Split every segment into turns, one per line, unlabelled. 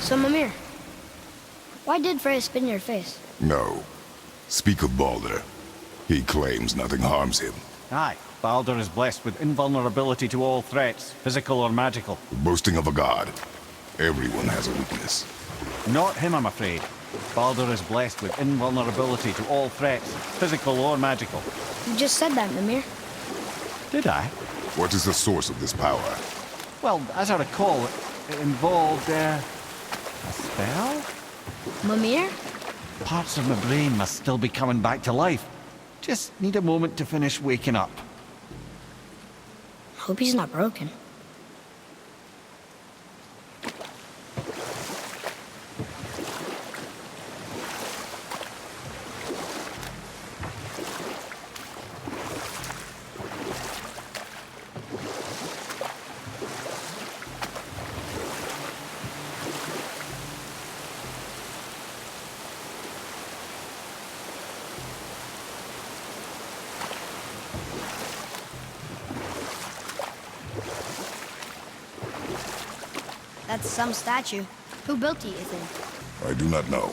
So, Mimir, why did Freya spit in your face?
No. Speak of Baldur. He claims nothing harms him.
Aye, Baldur is blessed with invulnerability to all threats, physical or magical.
The boasting of a god. Everyone has a weakness.
Not him, I'm afraid. Baldur is blessed with invulnerability to all threats, physical or magical.
You just said that, Mimir.
Did I?
What is the source of this power?
Well, as I recall, it involved, a spell?
Mimir?
Parts of my brain must still be coming back to life. Just need a moment to finish waking up.
Hope he's not broken. That's some statue. Who built it, you think?
I do not know.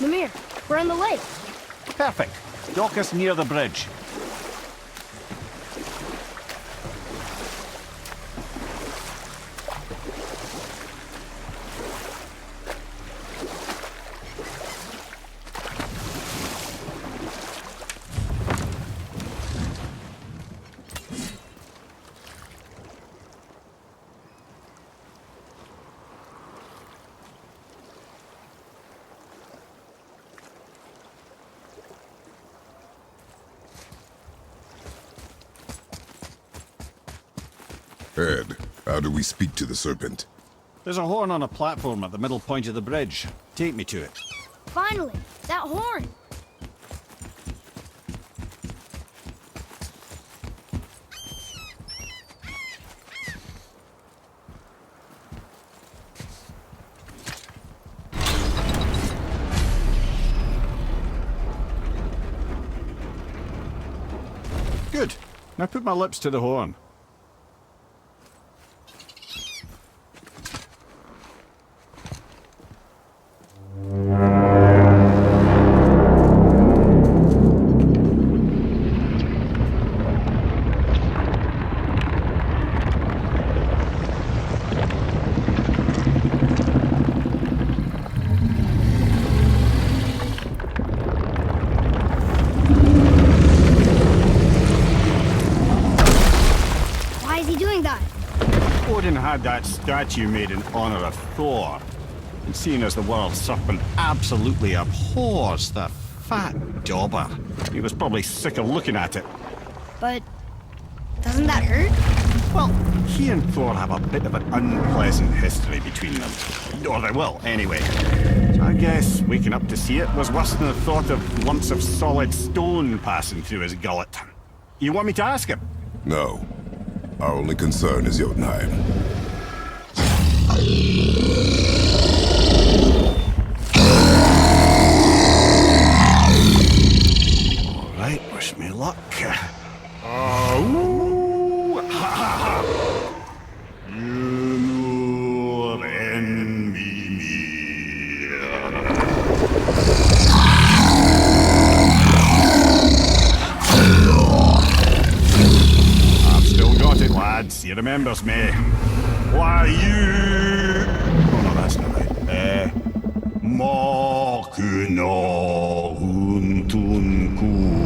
Mimir, we're on the lake.
Perfect. Dock us near the bridge.
Ed, how do we speak to the serpent?
There's a horn on a platform at the middle point of the bridge. Take me to it.
Finally, that horn.
Good. Now put my lips to the horn.
Why is he doing that?
Odin had that statue made in honor of Thor. And seeing as the world serpent absolutely abhors the fat dauber, he was probably sick of looking at it.
But doesn't that hurt?
Well, he and Thor have a bit of an unpleasant history between them. Or they will, anyway. So I guess waking up to see it was worse than the thought of lumps of solid stone passing through his gullet. You want me to ask him?
No. Our only concern is Jotunheim.
All right, wish me luck. Oh, ha ha ha. You envy me. I've still got it, lads. He remembers me. Why, you... Oh, no, that's not right. Makuna huntun kun.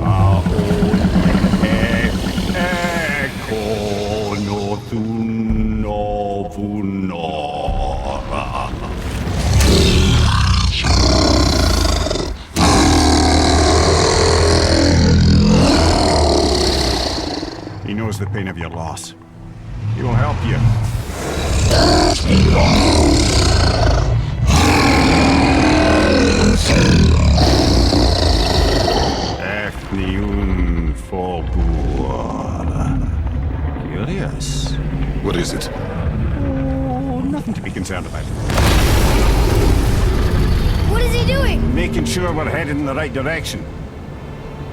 Ahon ekonothun novunora. He knows the pain of your loss. He will help you. Ethniun Fogur. Curious.
What is it?
Oh, nothing to be concerned about.
What is he doing?
Making sure we're headed in the right direction.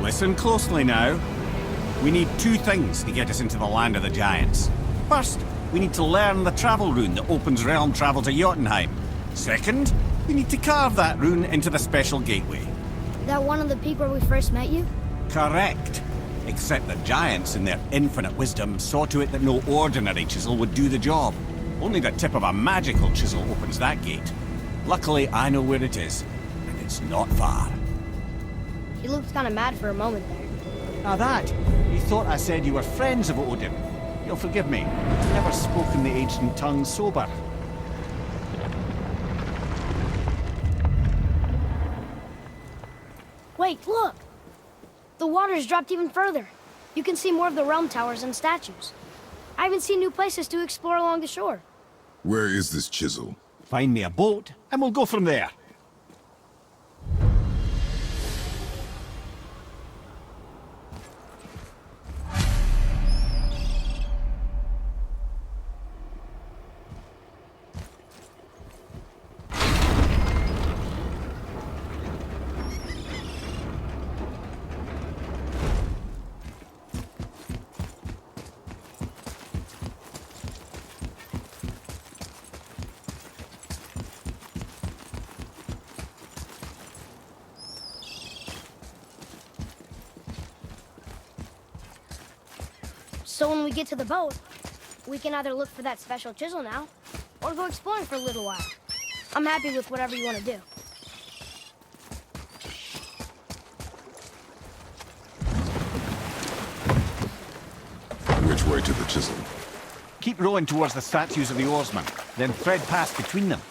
Listen closely now. We need two things to get us into the land of the giants. First, we need to learn the travel rune that opens realm travel to Jotunheim. Second, we need to carve that rune into the special gateway.
That one on the peak where we first met you?
Correct. Except the giants, in their infinite wisdom, saw to it that no ordinary chisel would do the job. Only the tip of a magical chisel opens that gate. Luckily, I know where it is, and it's not far.
You looked kind of mad for a moment there.
Now that, you thought I said you were friends of Odin. You'll forgive me. I've never spoken the ancient tongue sober.
Wait, look! The water's dropped even further. You can see more of the realm towers and statues. I even see new places to explore along the shore.
Where is this chisel?
Find me a boat, and we'll go from there.
So when we get to the boat, we can either look for that special chisel now, or go exploring for a little while. I'm happy with whatever you want to do.
Which way to the chisel?
Keep rowing towards the statues of the oarsmen, then thread past between them.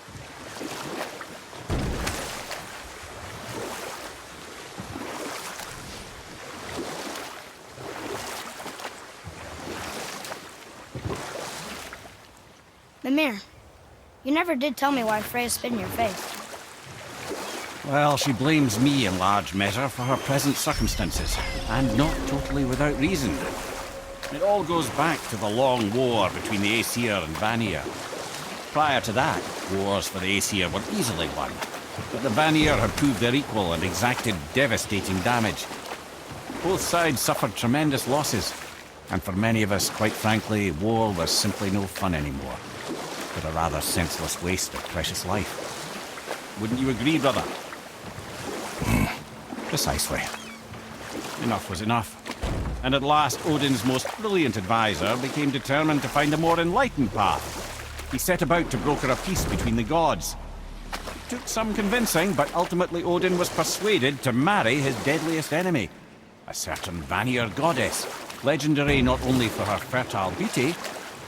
Mimir, you never did tell me why Freya spit in your face.
Well, she blames me in large measure for her present circumstances, and not totally without reason. It all goes back to the long war between the Aesir and Vanir. Prior to that, wars for the Aesir were easily won, but the Vanir had proved their equal and exacted devastating damage. Both sides suffered tremendous losses, and for many of us, quite frankly, war was simply no fun anymore, but a rather senseless waste of precious life. Wouldn't you agree, brother? Precisely. Enough was enough. And at last, Odin's most brilliant advisor became determined to find a more enlightened path. He set about to broker a peace between the gods. It took some convincing, but ultimately Odin was persuaded to marry his deadliest enemy, a certain Vanir goddess, legendary not only for her fertile beauty,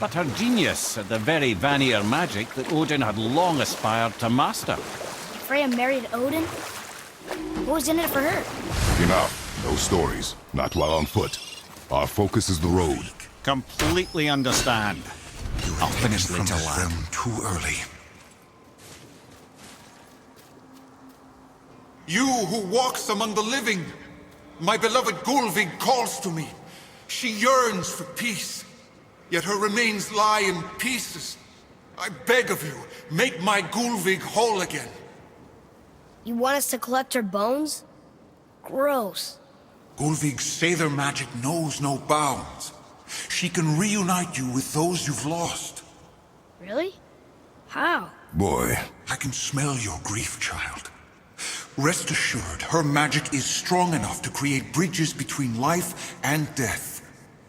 but her genius at the very Vanir magic that Odin had long aspired to master.
Freya married Odin? What was in it for her?
Enough. No stories. Not while on foot. Our focus is the road.
Completely understand. I'll finish later, lad.
Too early. You who walks among the living, my beloved Gulvig calls to me. She yearns for peace, yet her remains lie in pieces. I beg of you, make my Gulvig whole again.
You want us to collect her bones? Gross.
Gulvig's Sather magic knows no bounds. She can reunite you with those you've lost.
Really? How?
Boy.
I can smell your grief, child. Rest assured, her magic is strong enough to create bridges between life and death,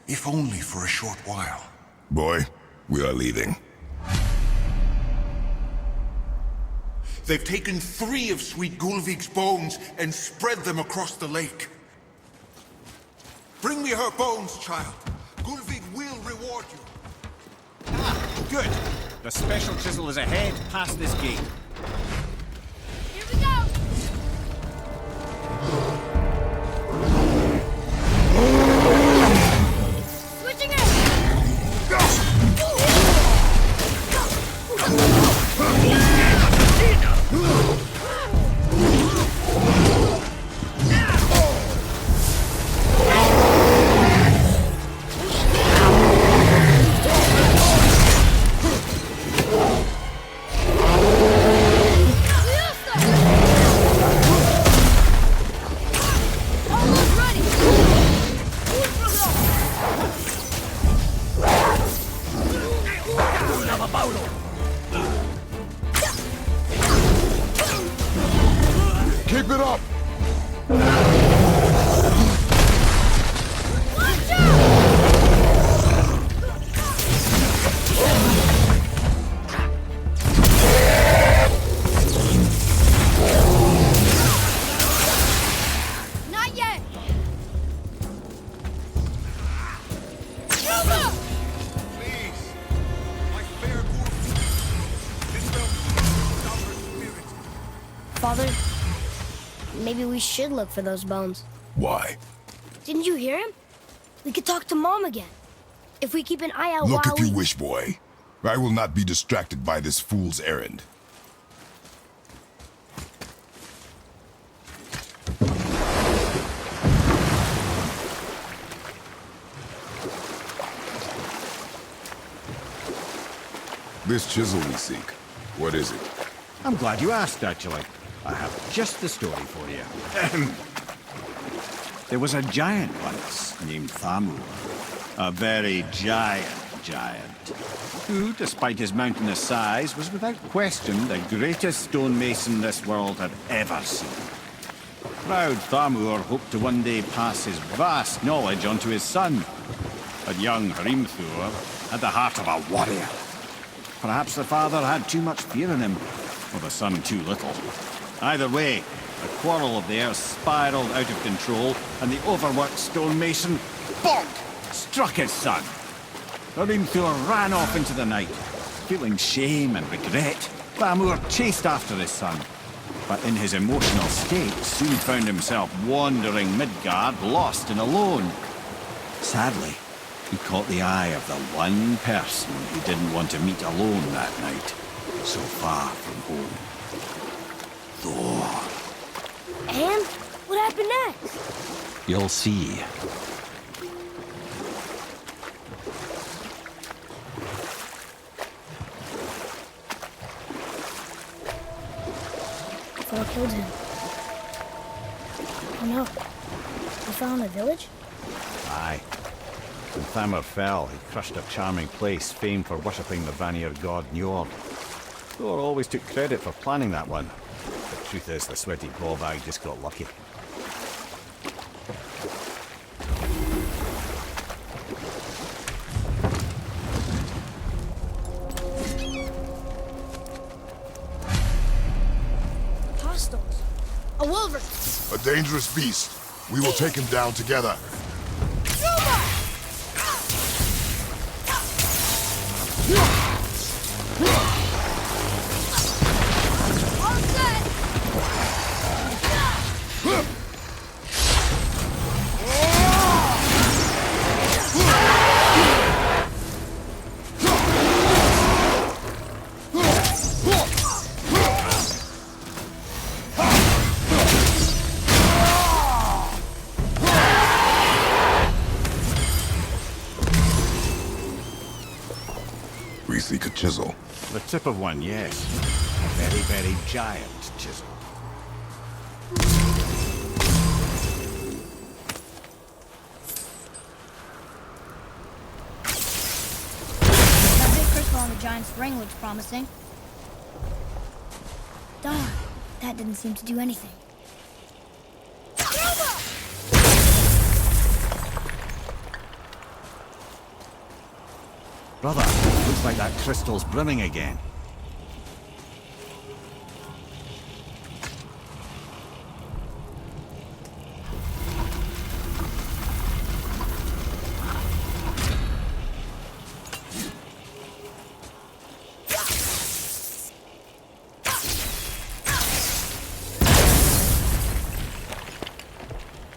if only for a short while.
Boy, we are leaving.
They've taken 3 of Sweet Gulvig's bones and spread them across the lake. Bring me her bones, child. Gulvig will reward you.
Ah, good. The special chisel is ahead, past this gate.
Here we go! Switching it!
Keep it up!
Not yet!
Please, my fair Gulfin. This will stop her spirit.
Father, maybe we should look for those bones.
Why?
Didn't you hear him? We could talk to Mom again. If we keep an eye out
Look
while
if you
we...
wish, boy. I will not be distracted by this fool's errand. This chisel we seek, what is it?
I'm glad you asked, actually. I have just the story for you. There was a giant once named Thamur. A very giant, who, despite his mountainous size, was without question the greatest stonemason this world had ever seen. Proud Thamur hoped to one day pass his vast knowledge onto his son. But young Hrimthur had the heart of a warrior. Perhaps the father had too much fear in him, or the son too little. Either way, the quarrel of theirs spiraled out of control, and the overworked stonemason, bonk, struck his son. Hrimthur ran off into the night. Feeling shame and regret, Thamur chased after his son, but in his emotional state soon found himself wandering Midgard, lost and alone. Sadly, he caught the eye of the one person he didn't want to meet alone that night, so far from home. Thor.
And? What happened next?
You'll see.
Thor killed him. Oh no. We fell in a village?
Aye. When Thamur fell, he crushed a charming place famed for worshipping the Vanir god Njord. Thor always took credit for planning that one. The truth is, the sweaty ballbag just got lucky.
Hostiles. A wolverine.
A dangerous beast. We will take him down together.
All set!
We seek a chisel.
The tip of one, yes. A very, very giant chisel.
That big crystal on the giant's ring looks promising. Darn, that didn't seem to do anything.
Brother, looks like that crystal's brimming again.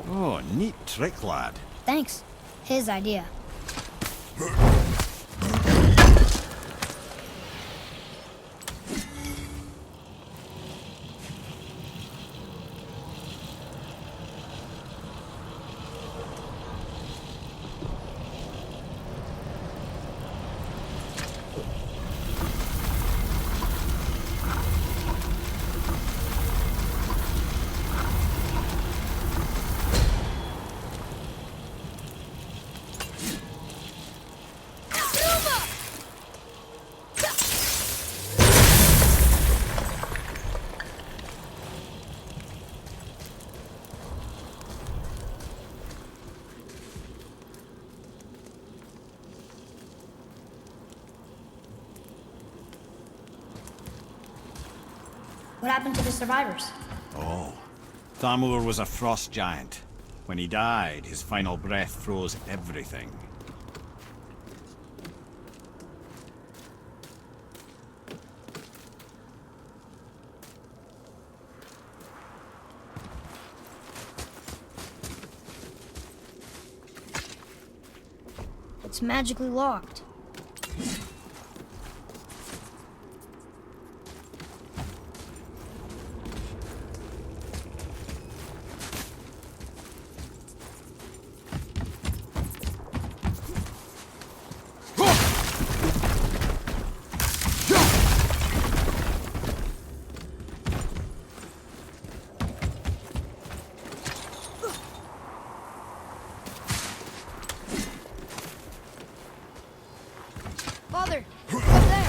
Oh, neat trick, lad.
Thanks. His idea. What happened to the survivors?
Oh, Thamur was a frost giant. When he died, his final breath froze everything.
It's magically locked. Father, up there.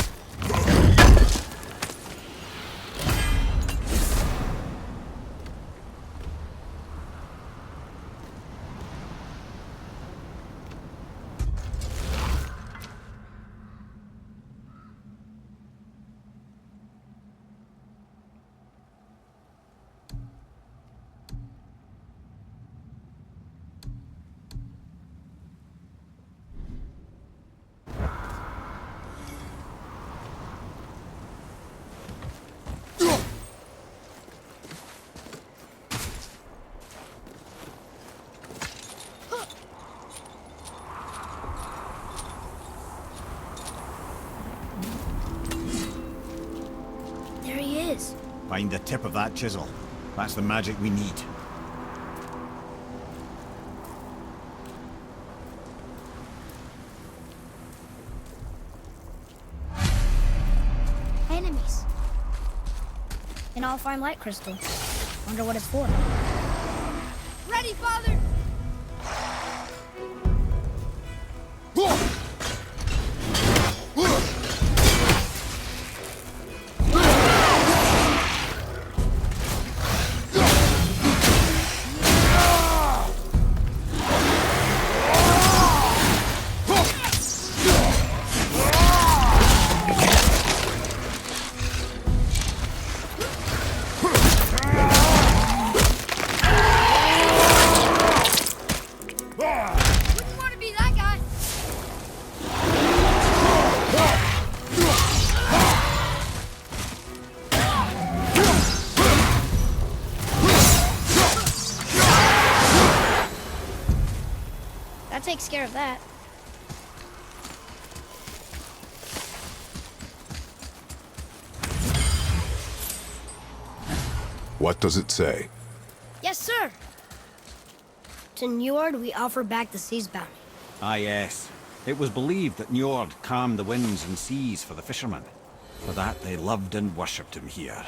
There he is.
Find the tip of that chisel. That's the magic we need.
Enemies. An all-fine light crystal. Wonder what it's for. Ready, Father! Wouldn't want to be that guy. That takes care of that.
What does it say?
Yes, sir. To Njord, we offer back the sea's bounty.
Ah, yes. It was believed that Njord calmed the winds and seas for the fishermen. For that, they loved and worshipped him here.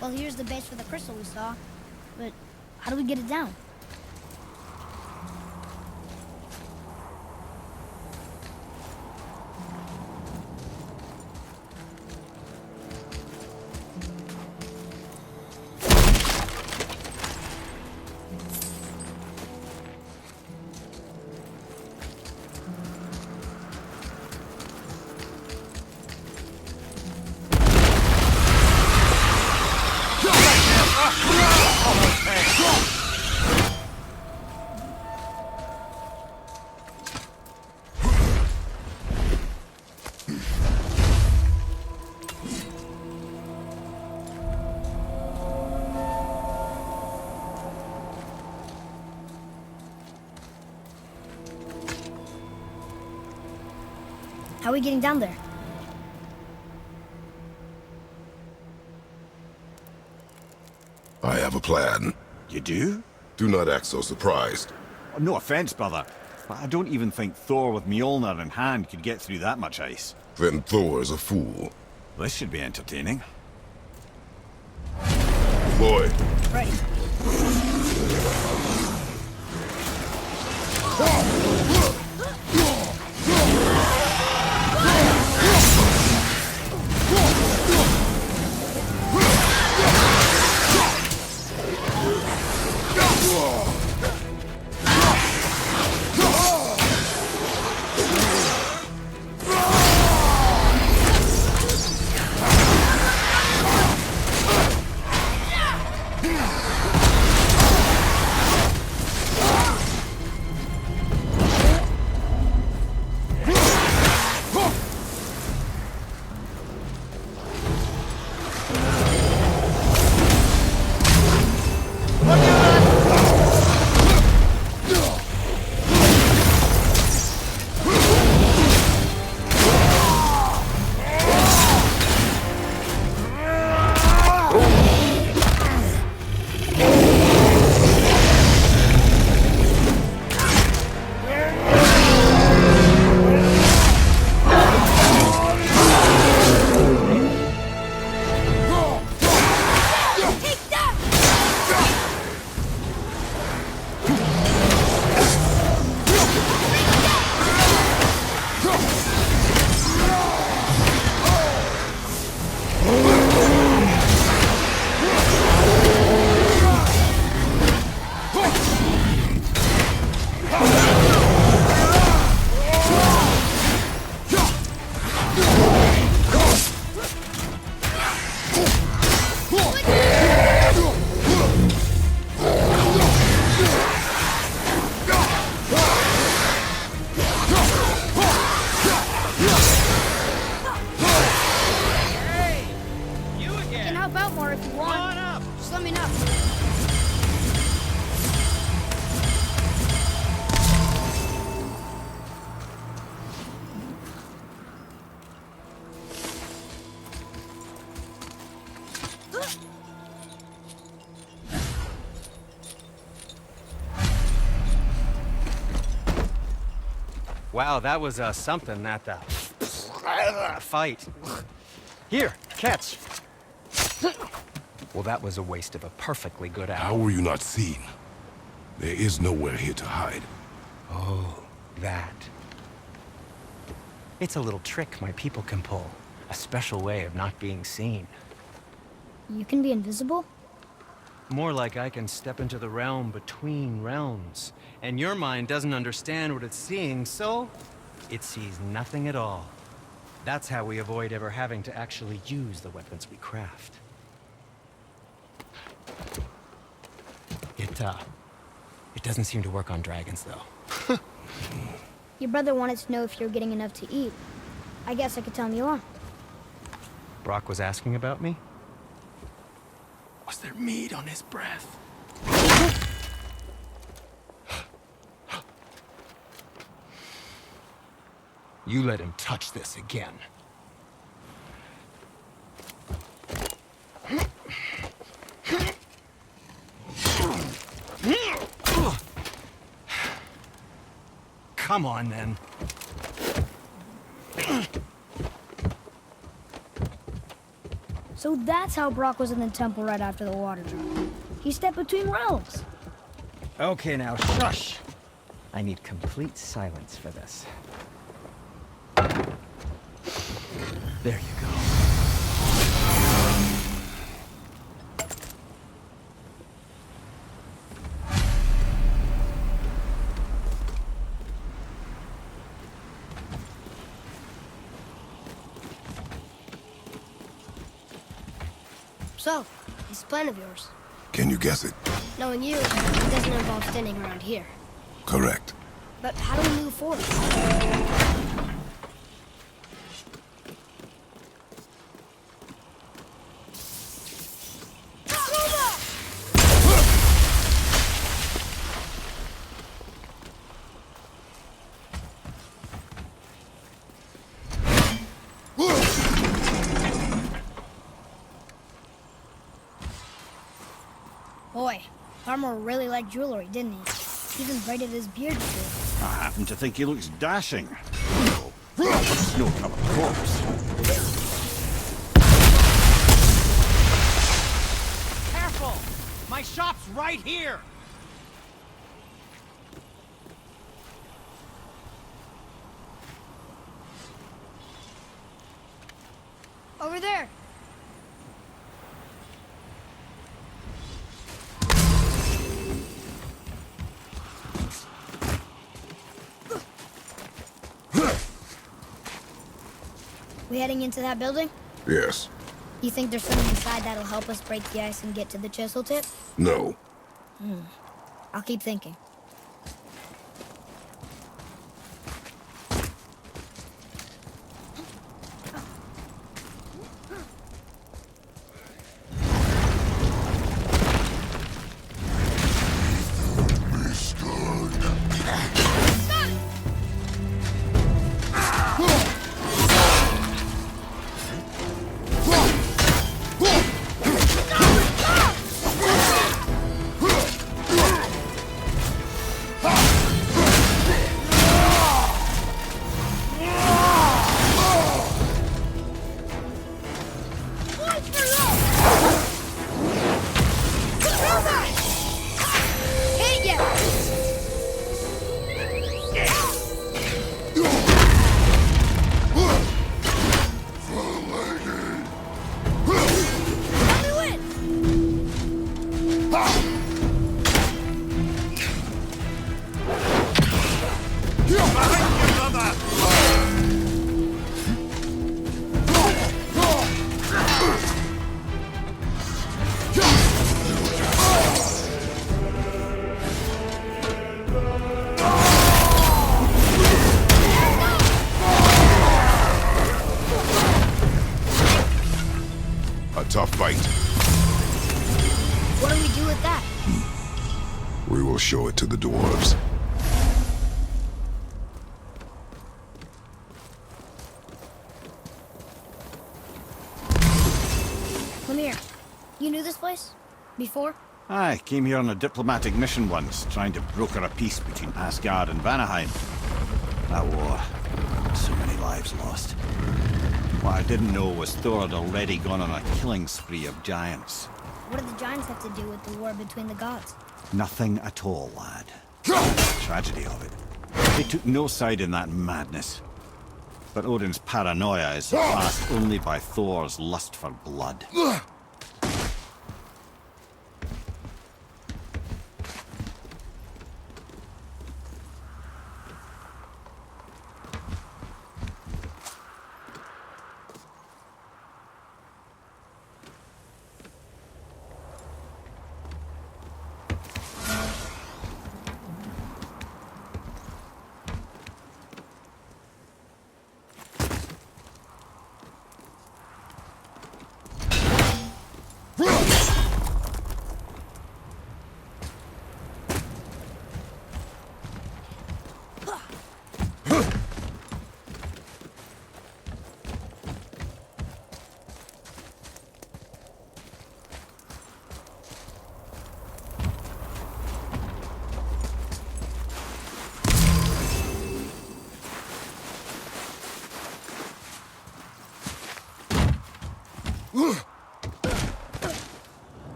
Well, here's the base for the crystal we saw. But how do we get it down? How are we getting down there?
I have a plan.
You do?
Do not act so surprised.
No offense, brother, but I don't even think Thor with Mjolnir in hand could get through that much ice.
Then Thor is a fool.
This should be entertaining.
Boy,
Ready.
Wow, that was something at the fight. Here, catch. Well, that was a waste of a perfectly good
how
hour.
were you not seen? There is nowhere here to hide.
Oh, that. It's a little trick my people can pull. A special way of not being seen.
You can be invisible?
More like I can step into the realm between realms. And your mind doesn't understand what it's seeing, so it sees nothing at all. That's how we avoid ever having to actually use the weapons we craft. It doesn't seem to work on dragons, though.
Your brother wanted to know if you're getting enough to eat. I guess I could tell him you are.
Brock was asking about me? Was there meat on his breath? You let him touch this again. Come on, then.
So that's how Brock was in the temple right after the water drop. He stepped between realms.
Okay, now shush. I need complete silence for this. There you go.
So, this plan of yours.
Can you guess it?
Knowing you, it doesn't involve standing around here.
Correct.
But how do we move forward? Boy, Farmer really liked jewelry, didn't he? Even braided his beard to it.
I happen to think he looks dashing. It's no common corpse.
Careful! My shop's right here!
Over there! We heading into that building?
Yes.
You think there's something inside that'll help us break the ice and get to the chisel tip?
No.
I'll keep thinking.
Tough fight.
What do we do with that?
We will show it to the dwarves.
Come here. You knew this place? Before?
I came here on a diplomatic mission once, trying to broker a peace between Asgard and Vanaheim. That war. So many lives lost. What I didn't know was Thor had already gone on a killing spree of giants.
What do the giants have to do with the war between the gods?
Nothing at all, lad. The tragedy of it. They took no side in that madness. But Odin's paranoia is surpassed only by Thor's lust for blood.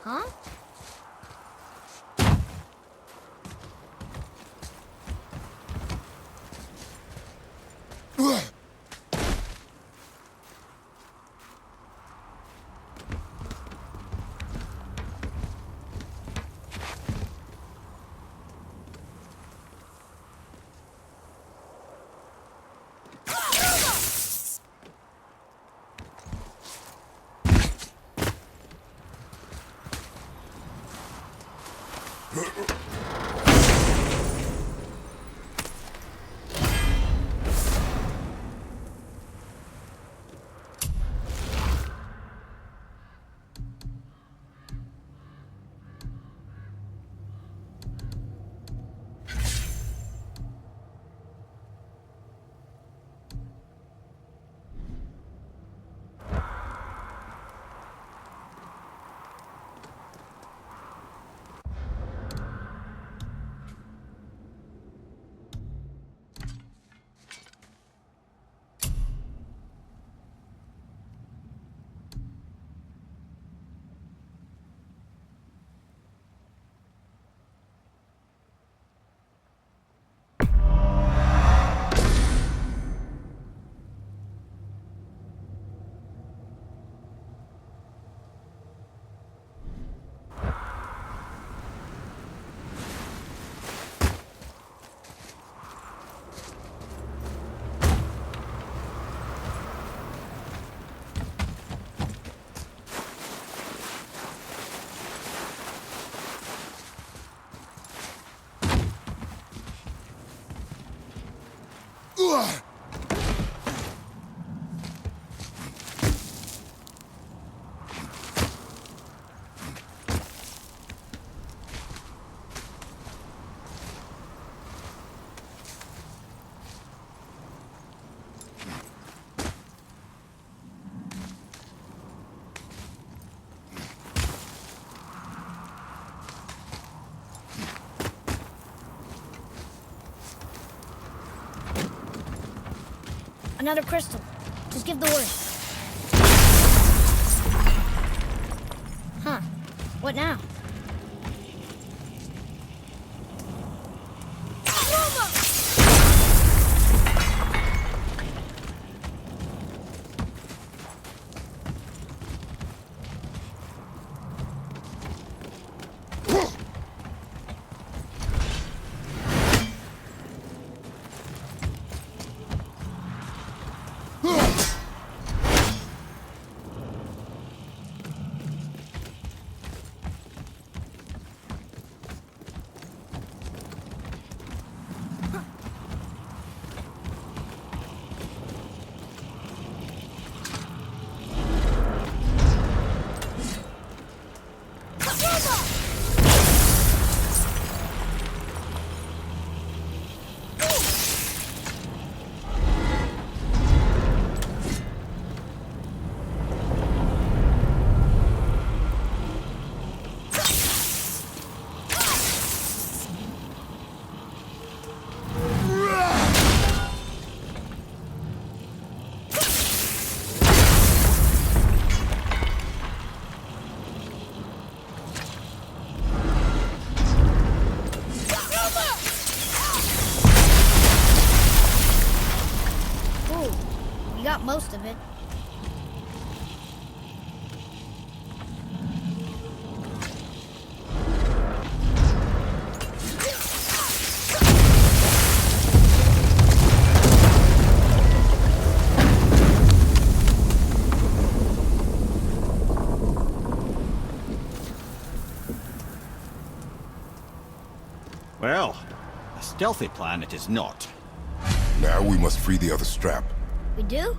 Huh? Another crystal. Just give the word. Huh. What now? Got most of it.
Well, a stealthy plan it is not.
Now we must free the other strap.
We do?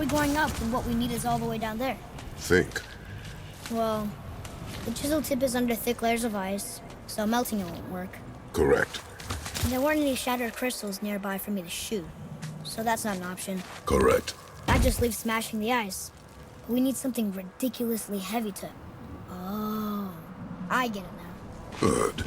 we going up when what we need is all the way down there?
Think.
Well, the chisel tip is under thick layers of ice, so melting it won't work.
Correct.
And there weren't any shattered crystals nearby for me to shoot, so that's not an option.
Correct.
That just leaves smashing the ice. We need something ridiculously heavy to... Oh, I get it now.
Good.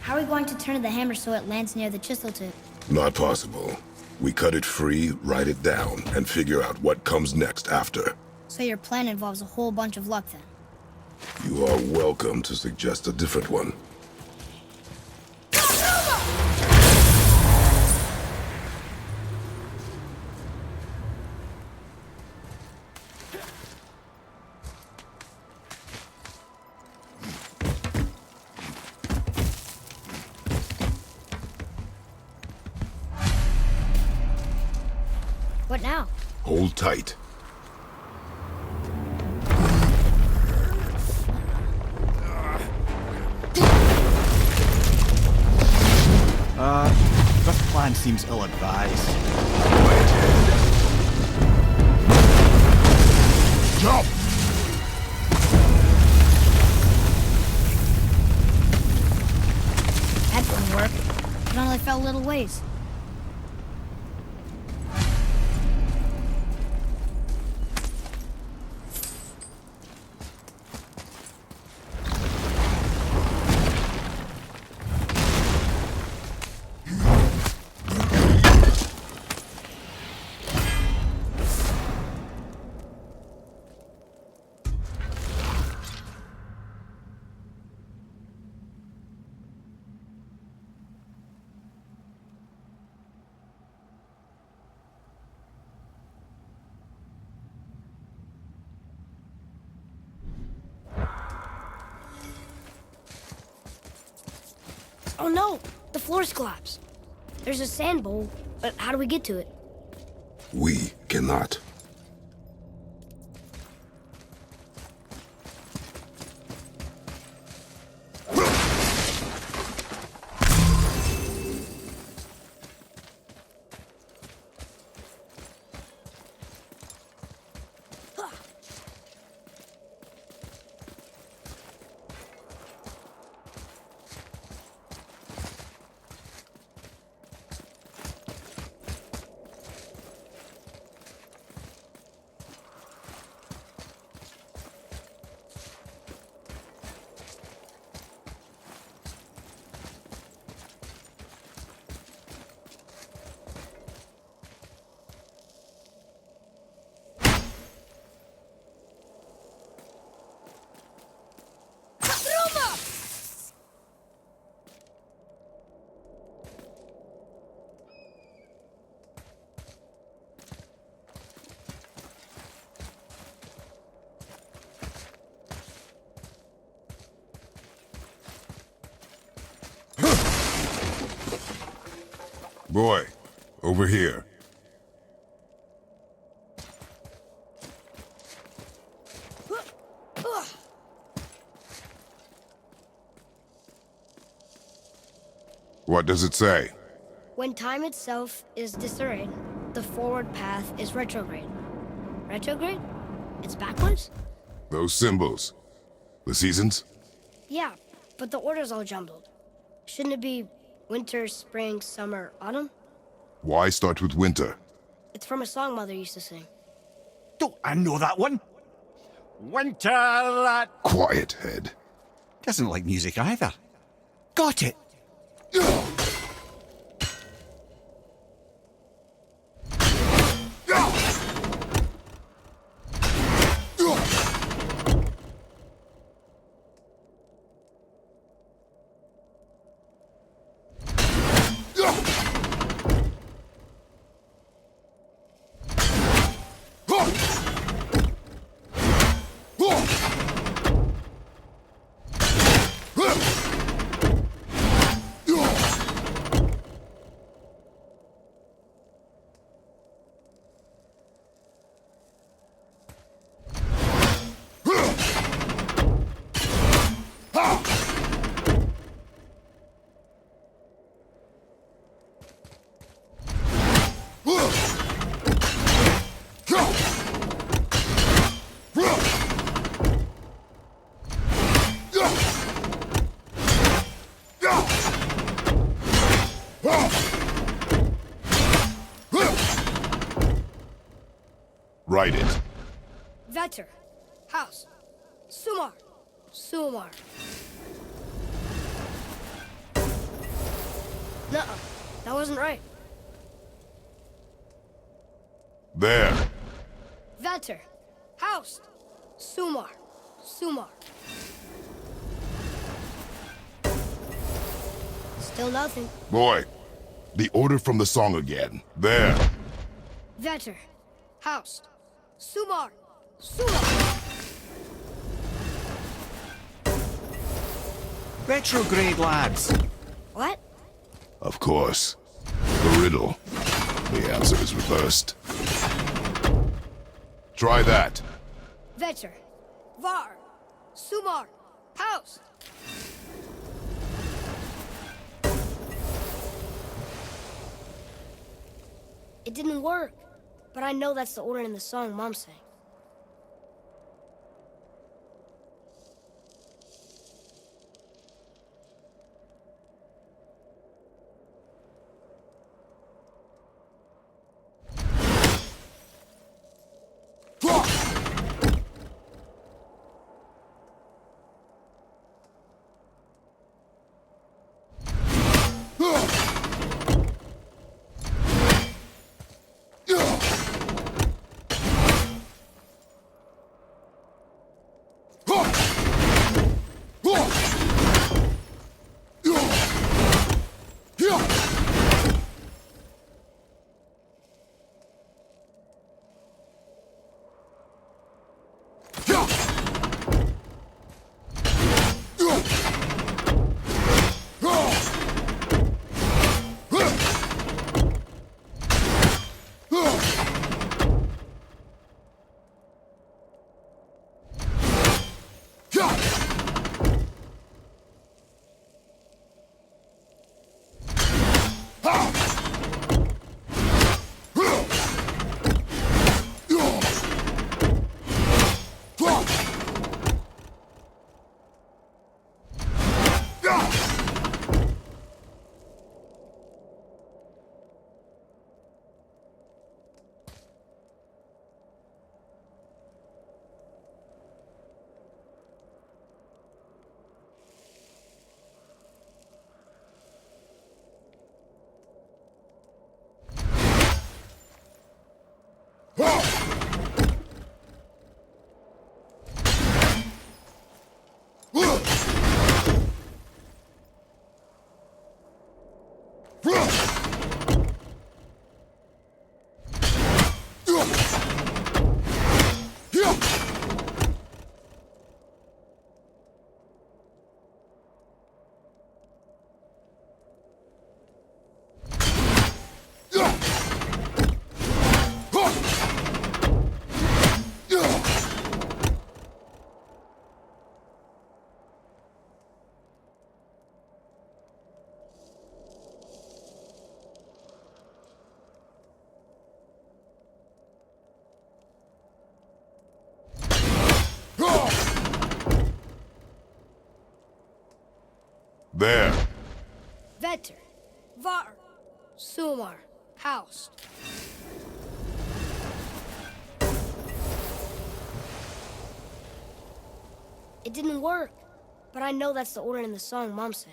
How are we going to turn the hammer so it lands near the chisel tip?
Not possible. We cut it free, write it down, and figure out what comes next after.
So your plan involves a whole bunch of luck then?
You are welcome to suggest a different one.
What now?
Hold tight.
This plan seems ill-advised.
Jump!
That didn't work. It only fell a little ways. Oh no! The floor's collapsed. There's a sand bowl, but how do we get to it?
We cannot. Boy, over here. What does it say?
When time itself is disarrayed, the forward path is retrograde. Retrograde? It's backwards?
Those symbols. The seasons?
Yeah, but the order's all jumbled. Shouldn't it be winter, spring, summer, autumn?
Why start with winter?
It's from a song Mother used to sing.
Don't I know that one? Winter that
Quiet, head.
doesn't like music either. Got it.
Write it.
Vetter. House. Sumar. Sumar. Nuh-uh. That wasn't right.
There.
Vetter. House. Sumar. Sumar. Still nothing.
Boy, the order from the song again. There.
Vetter. House. Sumar. Sumar.
Retrograde, lads.
What?
Of course. The riddle. The answer is reversed. Try that.
Vetter. Var. Sumar. House. It didn't work, but I know that's the order in the song Mom sang.
There.
Vetter. Var. Sumar. House. It didn't work, but I know that's the order in the song Mom sang.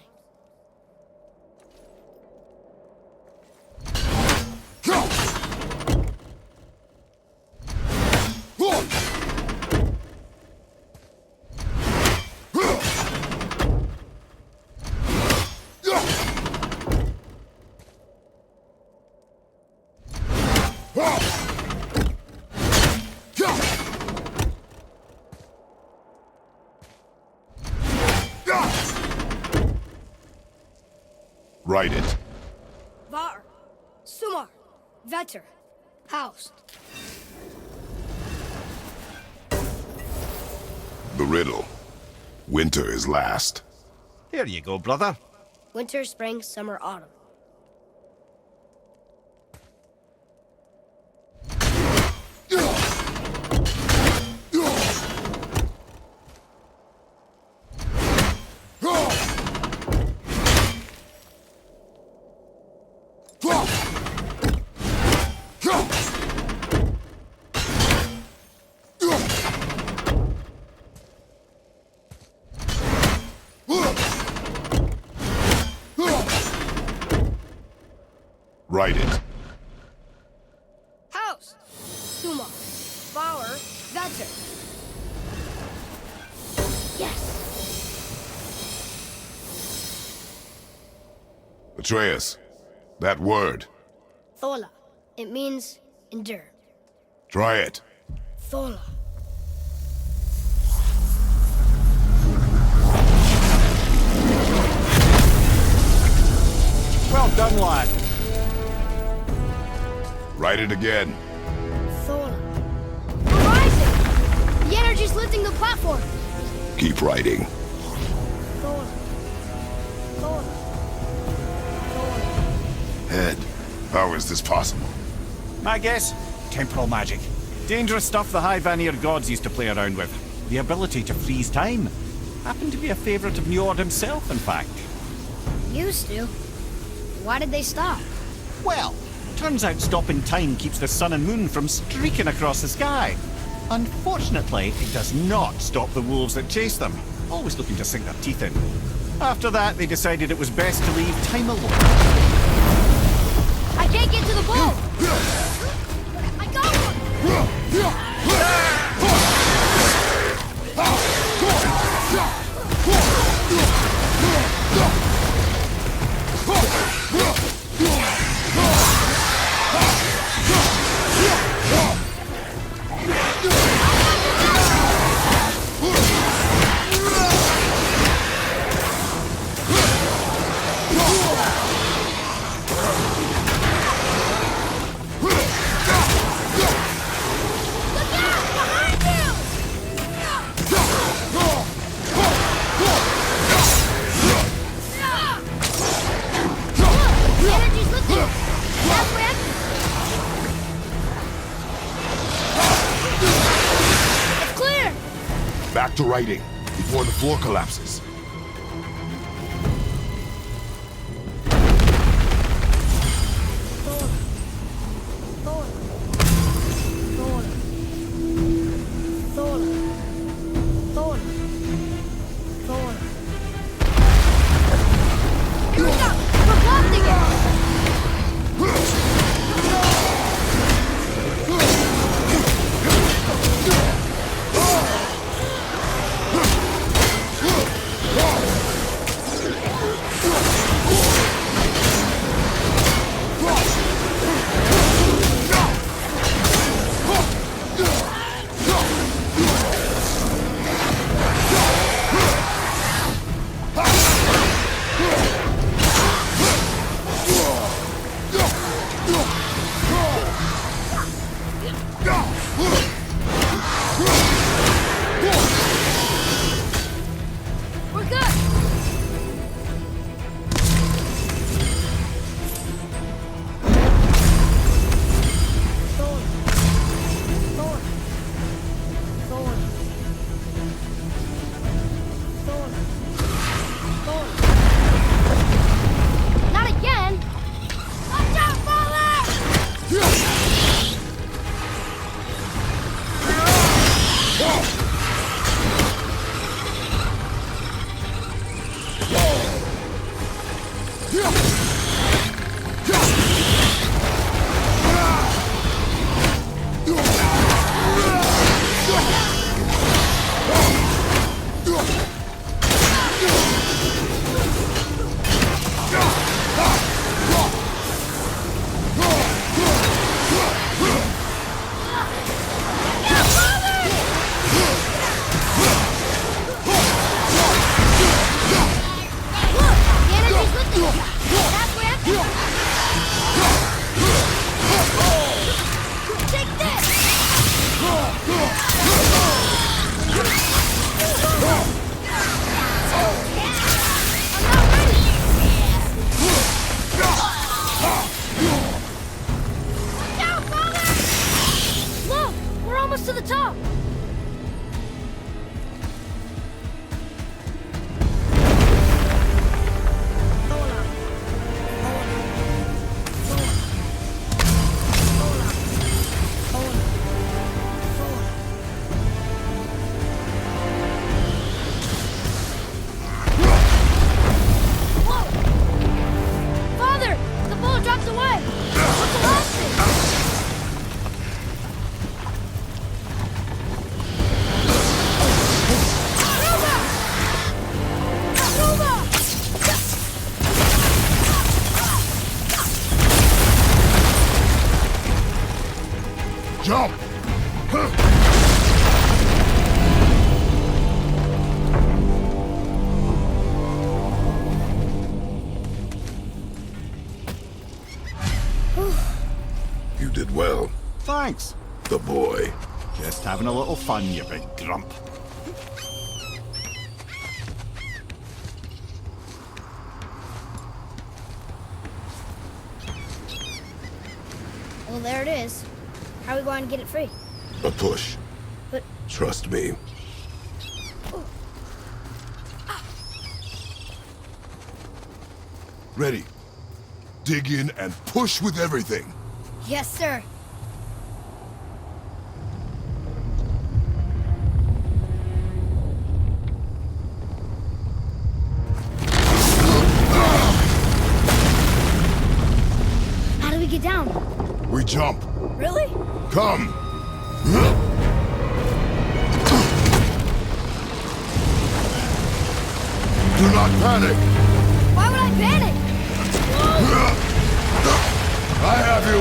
Write it.
Var. Sumar. Vetter. House.
The riddle. Winter is last.
Here you go, brother.
Winter, spring, summer, autumn.
Write it.
House. Suma. Flower. Vetter. Yes.
Atreus, that word.
Thola. It means endure.
Try it.
Thola.
Well done, lad.
Write it again.
Thola. We're rising! The energy's lifting the platform.
Keep writing.
Thola. Thola. Thola.
Head, how is this possible?
My guess? Temporal magic. Dangerous stuff the High Vanir gods used to play around with. The ability to freeze time. Happened to be a favourite of Njord himself, in fact.
Used to. Why did they stop?
Well, turns out stopping time keeps the sun and moon from streaking across the sky. Unfortunately, it does not stop the wolves that chase them, always looking to sink their teeth in. After that, they decided it was best to leave time alone.
I can't get to the bowl! I got
Back to writing, before the floor collapses.
Here we go! We're blocked again! We're good! Not again! Watch out, Father!
Jump! You did well.
Thanks.
The boy.
Just having a little fun, you big grump.
Well, there it is. How are we going to get it free?
A push.
But
Trust me. Ready. Dig in and push with everything.
yes, sir. How do we get down?
We jump.
Really?
Come. Do not panic.
Why would I panic?
I have you.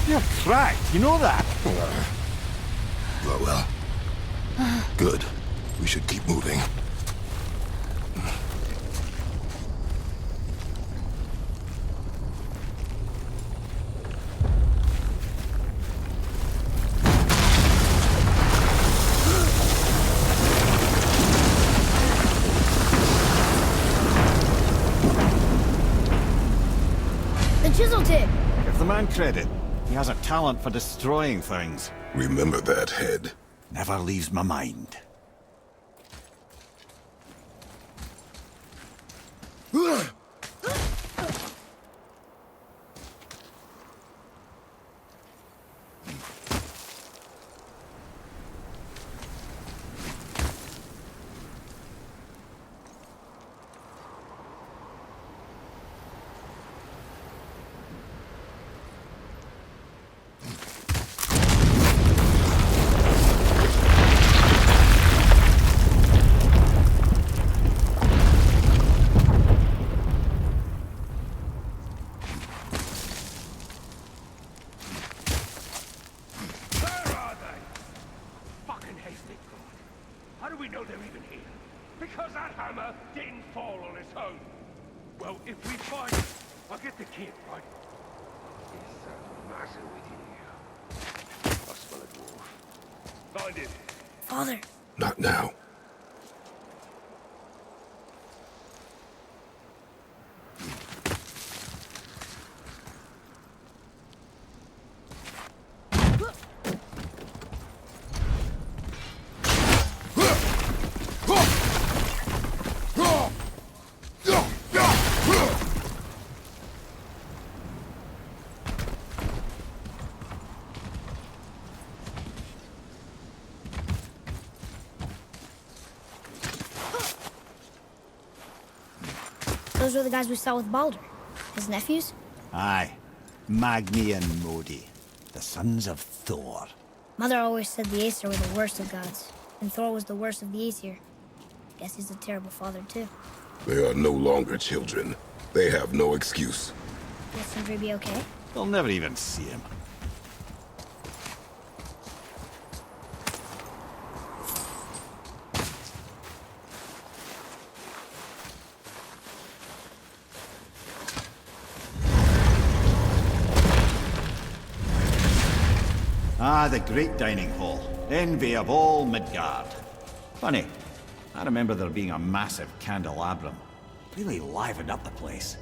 You're cracked, you know that?
Well. Good. We should keep moving.
The chisel tip.
Give the man credit. He has a talent for destroying things.
Remember that head.
Never leaves my mind.
Where are they? Fucking hasty God. How do we know they're even here? Because that hammer didn't fall on its own. Well, if we find it, I'll get the kid, right? It's a massive with you. I smell a dwarf. Find it.
Father.
Not now.
Those were the guys we saw with Baldur. His nephews?
Aye. Magni and Modi. The sons of Thor.
Mother always said the Aesir were the worst of gods, and Thor was the worst of the Aesir. Guess he's a terrible father, too.
They are no longer children. They have no excuse.
Will Sindri be okay?
They'll never even see him. Ah, the great dining hall. Envy of all Midgard. Funny, I remember there being a massive candelabrum. Really livened up the place.